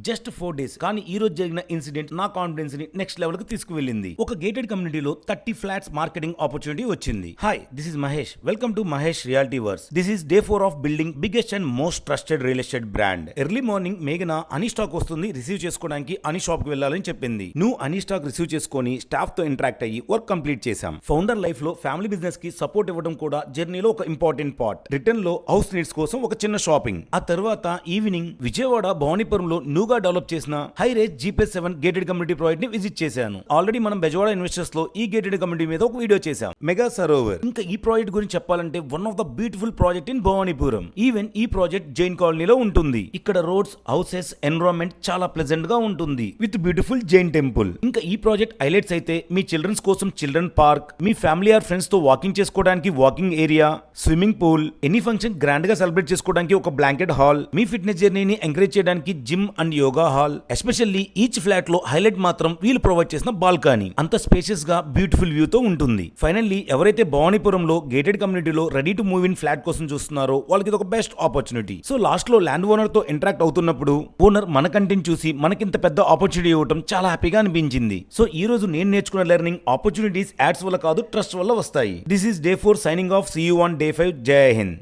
Just 4 days. కానీ ఈ రోజు జరిగిన ఇన్సిడెంట్ నా కాన్ఫిడెన్స్ ని నెక్స్ట్ లెవెల్ కి తీసుకువెళ్ళింది. ఒక గేటెడ్ కమ్యూనిటీలో 30 ఫ్లాట్స్ మార్కెటింగ్ ఆపర్చునిటీ వచ్చింది. Hi, this is Mahesh. Welcome to Mahesh reality verse. This is day 4 of building biggest and most trusted real estate brand. Early morning మేఘన అని స్టాక్ వస్తుంది, రిసీవ్ చేసుకోవడానికి అని షాప్ కి వెళ్ళాలని చెప్పింది. నువ్వు అని స్టాక్ రిసీవ్ చేసుకొని స్టాఫ్ తో ఇంటరాక్ట్ అయ్యి వర్క్ కంప్లీట్ చేశాం. ఫౌండర్ లైఫ్ లో ఫ్యామిలీ బిజినెస్ కి సపోర్ట్ ఇవ్వడం కూడా జర్నీలో ఒక ఇంపార్టెంట్ పార్ట్. రిటర్న్ లో హౌస్ నీడ్స్ కోసం ఒక చిన్న షాపింగ్. ఆ తర్వాత ఈవినింగ్ విజయవాడ భవానీపురంలో న్యూగా డెవలప్ చేసిన high raise GP7 gated community project ని విజిట్ చేశాను. ఆల్రెడీ మనం బెజవాడ ఇన్వెస్టర్స్ లో ఈ గేటెడ్ కమ్యూనిటీ మీద ఒక వీడియో చేశాం, మెగా సరోవర్. ఇంకా ఈ ప్రాజెక్ట్ గురించి చెప్పాలంటే one of the beautiful project in Bhavanipuram. Even ఈ ప్రాజెక్ట్ జైన్ కాలనీలో ఉంటుంది. ఇక్కడ రోడ్స్, హౌసెస్, ఎన్విరాన్మెంట్ చాలా ప్లెజెంట్ గా ఉంటుంది విత్ బ్యూటిఫుల్ జైన్ టెంపుల్. ఇంకా ఈ ప్రాజెక్ట్ హైలైట్స్ అయితే మీ చిల్డ్రన్స్ కోసం చిల్డ్రన్ పార్క్, మీ ఫ్యామిలీ ఆర్ ఫ్రెండ్స్ తో వాకింగ్ చేసుకోవడానికి walking area, swimming pool, any function grand గా సెలబ్రేట్ చేసుకోవడానికి ఒక బ్లాంకెట్ హాల్, మీ ఫిట్నెస్ జర్నీని ఎంకరేజ్ చేయడానికి gym and yoga hall. Especially each flat లో హైలైట్ మాత్రం వీళ్ళు ప్రొవైడ్ చేసిన బాల్కనీ. అంత స్పేషియస్ గా బ్యూటిఫుల్ వ్యూ తో ఉంటుంది. ఫైనల్లీ ఎవరైతే భవానీపురంలో గేటెడ్ కమ్యూనిటీలో ready to move in flat కోసం చూస్తున్నారో వాళ్ళకి ఇది ఒక బెస్ట్ ఆపర్చునిటీ. సో లాస్ట్ లో ల్యాండ్ ఓనర్ తో ఇంటరాక్ట్ అవుతున్నప్పుడు ఓనర్ మన కంటెంట్ చూసి మనకింత పెద్ద ఆపర్చునిటీ ఇవ్వడం చాలా హ్యాపీగా అనిపించింది. సో ఈ రోజు నేను నేర్చుకున్న లెర్నింగ్, ఆపర్చునిటీస్ యాడ్స్ వల్ల కాదు, ట్రస్ట్ వల్ల వస్తాయి. This is day 4 signing off. See you on day 5. జై హింద్.